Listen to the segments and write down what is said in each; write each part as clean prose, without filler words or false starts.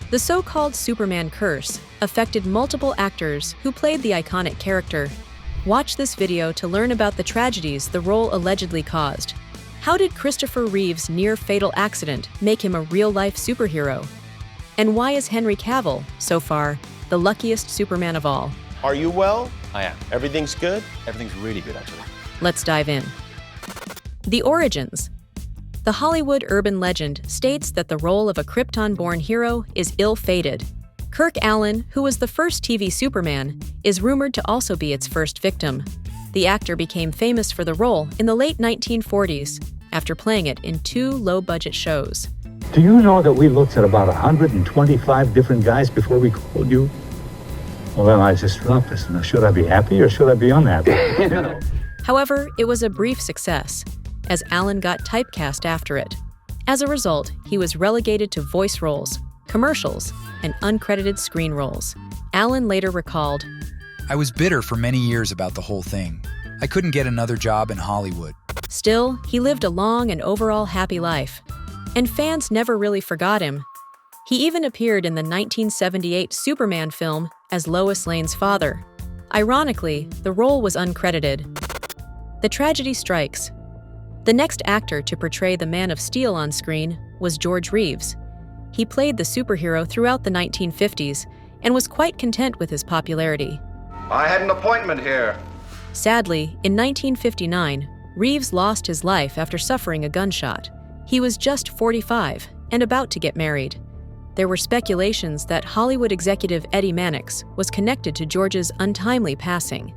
The so-called Superman curse affected multiple actors who played the iconic character. Watch this video to learn about the tragedies the role allegedly caused. How did Christopher Reeve's near-fatal accident make him a real-life superhero? And why is Henry Cavill, so far, the luckiest Superman of all? Are you well? I am. Everything's good? Everything's really good, actually. Let's dive in. The origins. The Hollywood urban legend states that the role of a Krypton-born hero is ill-fated. Kirk Alyn, who was the first TV Superman, is rumored to also be its first victim. The actor became famous for the role in the late 1940s after playing it in 2 low-budget shows. Do you know that we looked at about 125 different guys before we called you? Well, then I just dropped this. Now, should I be happy or should I be unhappy? However, it was a brief success, as Allen got typecast after it. As a result, he was relegated to voice roles, commercials, and uncredited screen roles. Allen later recalled, "I was bitter for many years about the whole thing. I couldn't get another job in Hollywood." Still, he lived a long and overall happy life, and fans never really forgot him. He even appeared in the 1978 Superman film as Lois Lane's father. Ironically, the role was uncredited. The tragedy strikes. The next actor to portray the Man of Steel on screen was George Reeves. He played the superhero throughout the 1950s and was quite content with his popularity. I had an appointment here. Sadly, in 1959, Reeves lost his life after suffering a gunshot. He was just 45 and about to get married. There were speculations that Hollywood executive Eddie Mannix was connected to George's untimely passing.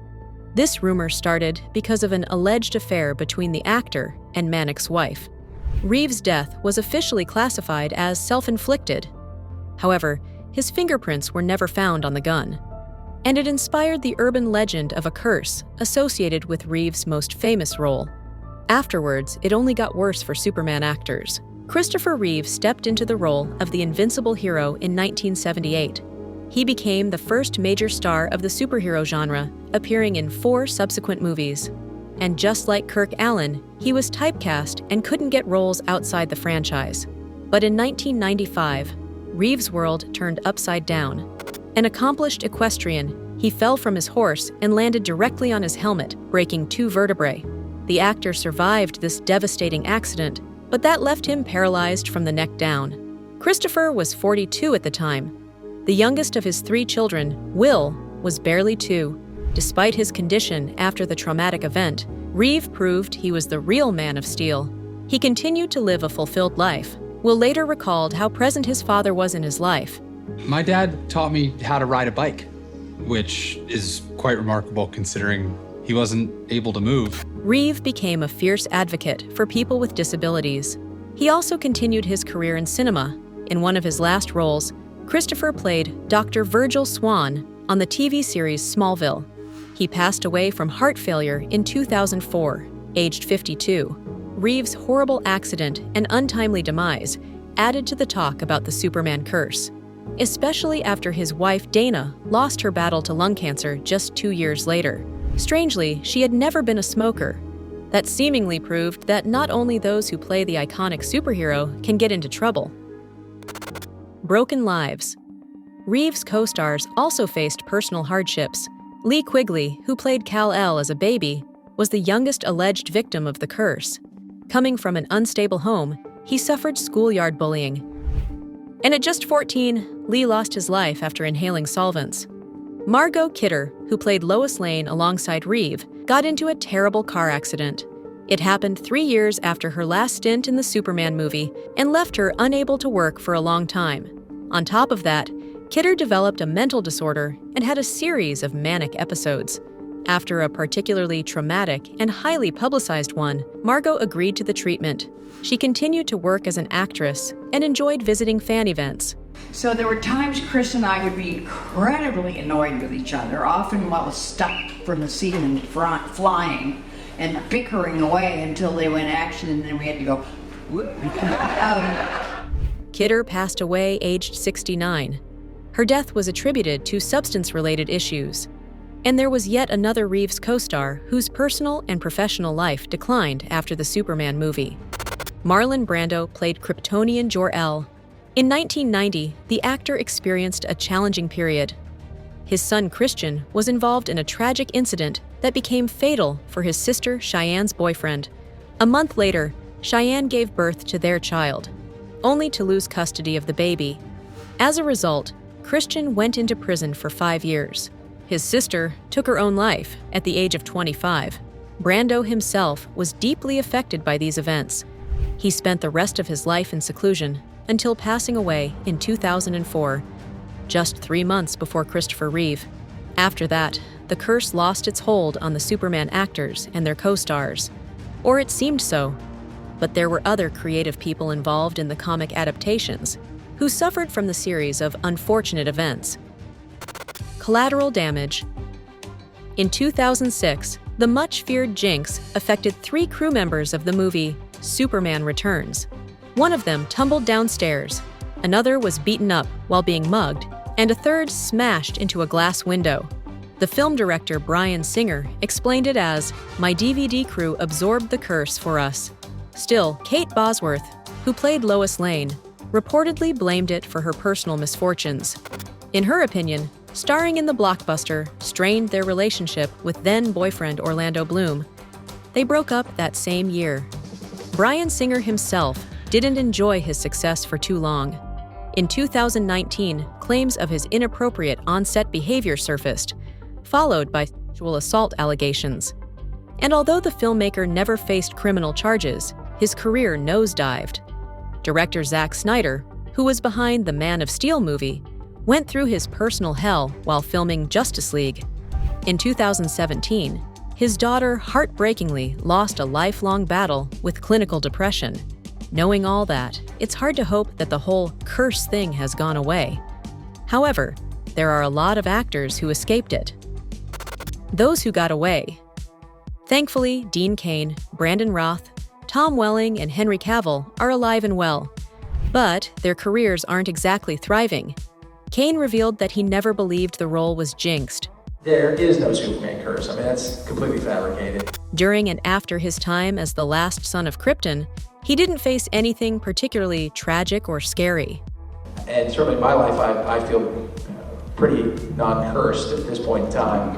This rumor started because of an alleged affair between the actor and Mannix's wife. Reeves' death was officially classified as self-inflicted. However, his fingerprints were never found on the gun, and it inspired the urban legend of a curse associated with Reeves' most famous role. Afterwards, it only got worse for Superman actors. Christopher Reeve stepped into the role of the invincible hero in 1978. He became the first major star of the superhero genre, appearing in 4 subsequent movies. And just like Kirk Alyn, he was typecast and couldn't get roles outside the franchise. But in 1995, Reeves' world turned upside down. An accomplished equestrian, he fell from his horse and landed directly on his helmet, breaking 2 vertebrae. The actor survived this devastating accident, but that left him paralyzed from the neck down. Christopher was 42 at the time. The youngest of his 3 children, Will, was barely 2. Despite his condition after the traumatic event, Reeve proved he was the real Man of Steel. He continued to live a fulfilled life. Will later recalled how present his father was in his life. My dad taught me how to ride a bike, which is quite remarkable considering he wasn't able to move. Reeve became a fierce advocate for people with disabilities. He also continued his career in cinema. In one of his last roles, Christopher played Dr. Virgil Swan on the TV series Smallville. He passed away from heart failure in 2004, aged 52. Reeves' horrible accident and untimely demise added to the talk about the Superman curse, especially after his wife Dana lost her battle to lung cancer just 2 years later. Strangely, she had never been a smoker. That seemingly proved that not only those who play the iconic superhero can get into trouble. Broken lives. Reeves' co-stars also faced personal hardships. Lee Quigley, who played Kal-El as a baby, was the youngest alleged victim of the curse. Coming from an unstable home, he suffered schoolyard bullying. And at just 14, Lee lost his life after inhaling solvents. Margot Kidder, who played Lois Lane alongside Reeve, got into a terrible car accident. It happened 3 years after her last stint in the Superman movie and left her unable to work for a long time. On top of that, Kidder developed a mental disorder and had a series of manic episodes. After a particularly traumatic and highly publicized one, Margot agreed to the treatment. She continued to work as an actress and enjoyed visiting fan events. So there were times Chris and I would be incredibly annoyed with each other, often while stuck from the ceiling flying and bickering away until they went action, and then we had to go. Kidder passed away aged 69. Her death was attributed to substance-related issues. And there was yet another Reeves co-star whose personal and professional life declined after the Superman movie. Marlon Brando played Kryptonian Jor-El. In 1990, the actor experienced a challenging period. His son Christian was involved in a tragic incident that became fatal for his sister Cheyenne's boyfriend. A month later, Cheyenne gave birth to their child, only to lose custody of the baby. As a result, Christian went into prison for 5 years. His sister took her own life at the age of 25. Brando himself was deeply affected by these events. He spent the rest of his life in seclusion until passing away in 2004, just 3 months before Christopher Reeve. After that, the curse lost its hold on the Superman actors and their co-stars. Or it seemed so. But there were other creative people involved in the comic adaptations who suffered from the series of unfortunate events. Collateral damage. In 2006, the much-feared jinx affected 3 crew members of the movie Superman Returns. One of them tumbled downstairs, another was beaten up while being mugged, and a third smashed into a glass window. The film director Bryan Singer explained it as, "My DVD crew absorbed the curse for us." Still, Kate Bosworth, who played Lois Lane, reportedly blamed it for her personal misfortunes. In her opinion, starring in the blockbuster strained their relationship with then-boyfriend Orlando Bloom. They broke up that same year. Bryan Singer himself didn't enjoy his success for too long. In 2019, claims of his inappropriate on-set behavior surfaced, followed by sexual assault allegations. And although the filmmaker never faced criminal charges, his career nosedived. Director Zack Snyder, who was behind the Man of Steel movie, went through his personal hell while filming Justice League. In 2017, his daughter heartbreakingly lost a lifelong battle with clinical depression. Knowing all that, it's hard to hope that the whole curse thing has gone away. However, there are a lot of actors who escaped it. Those who got away. Thankfully, Dean Cain, Brandon Routh, Tom Welling, and Henry Cavill are alive and well. But their careers aren't exactly thriving. Cain revealed that he never believed the role was jinxed. There is no Superman curse. I mean, that's completely fabricated. During and after his time as the last son of Krypton, he didn't face anything particularly tragic or scary. And certainly in my life, I feel pretty non-cursed at this point in time.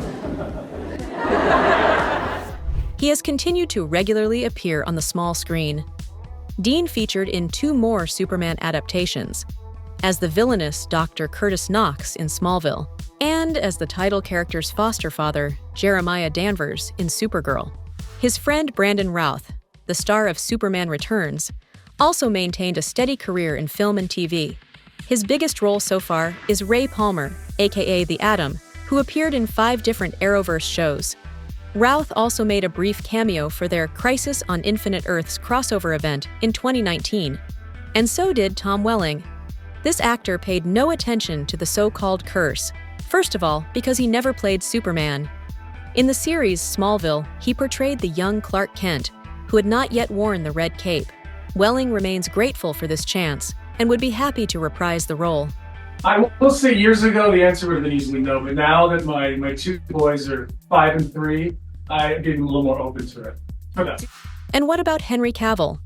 He has continued to regularly appear on the small screen. Dean featured in 2 more Superman adaptations, as the villainous Dr. Curtis Knox in Smallville, and as the title character's foster father, Jeremiah Danvers, in Supergirl. His friend Brandon Routh, the star of Superman Returns, also maintained a steady career in film and TV. His biggest role so far is Ray Palmer, aka The Atom, who appeared in 5 different Arrowverse shows. Routh also made a brief cameo for their Crisis on Infinite Earths crossover event in 2019, and so did Tom Welling. This actor paid no attention to the so-called curse, first of all because he never played Superman. In the series Smallville, he portrayed the young Clark Kent, who had not yet worn the red cape. Welling remains grateful for this chance and would be happy to reprise the role. I will say years ago the answer would have been easily no, but now that my 2 boys are 5 and 3, I'm getting a little more open to it. For that. And what about Henry Cavill?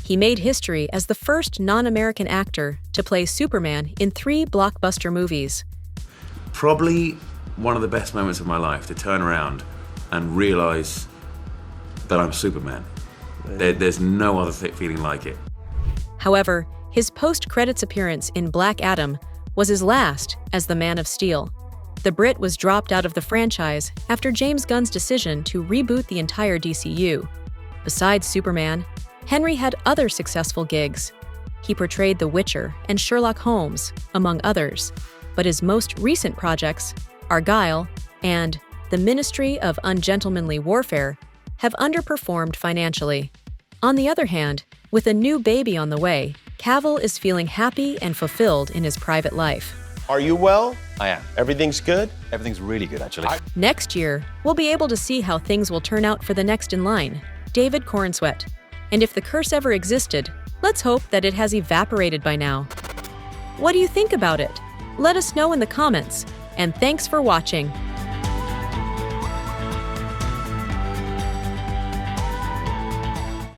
He made history as the first non-American actor to play Superman in 3 blockbuster movies. Probably one of the best moments of my life, to turn around and realize that I'm Superman. There's no other feeling like it. However, his post-credits appearance in Black Adam was his last as the Man of Steel. The Brit was dropped out of the franchise after James Gunn's decision to reboot the entire DCU. Besides Superman, Henry had other successful gigs. He portrayed The Witcher and Sherlock Holmes, among others, but his most recent projects, Argylle and The Ministry of Ungentlemanly Warfare, have underperformed financially. On the other hand, with a new baby on the way, Cavill is feeling happy and fulfilled in his private life. Are you well? I am. Everything's good? Everything's really good, actually. Next year, we'll be able to see how things will turn out for the next in line, David Corenswet. And if the curse ever existed, let's hope that it has evaporated by now. What do you think about it? Let us know in the comments, and thanks for watching.